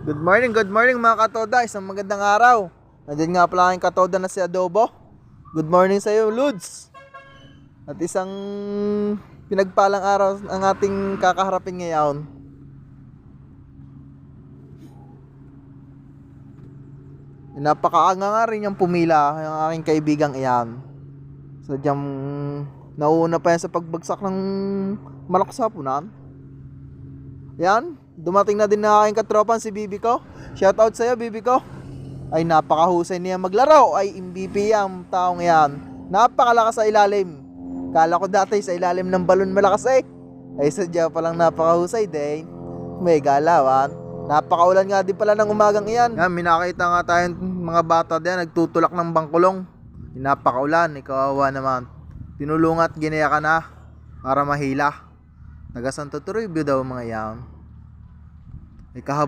Good morning mga katoda. Isang magandang araw. Nandiyan nga pala aking katoda na si Adobo. Good morning sa iyo, Lods. At isang pinagpalang araw ang ating kakaharapin ngayon. Napakaanga nga rin yung pumila, yung aking kaibigang iyan. Sadyang nauuna pa yan sa pagbagsak ng manok sa hapunan. Yan, dumating na din na aking katropan si Bibi ko. Shoutout sa'yo, Bibi ko. Ay napakahusay niya maglaro. Ay MVP ang taong yan. Napakalakas sa ilalim. Kala ko dati sa ilalim ng balon malakas eh. Ay sadya palang napakahusay din. May galawan. Napakaulan nga din pala ng umagang iyan. Yan, minakita nga tayong mga bata diyan nagtutulak ng bangkulong. Napakaulan, ikawawa naman. Tinulungat, ginaya ka na para mahila. Taga Santo Toribio daw mga yan.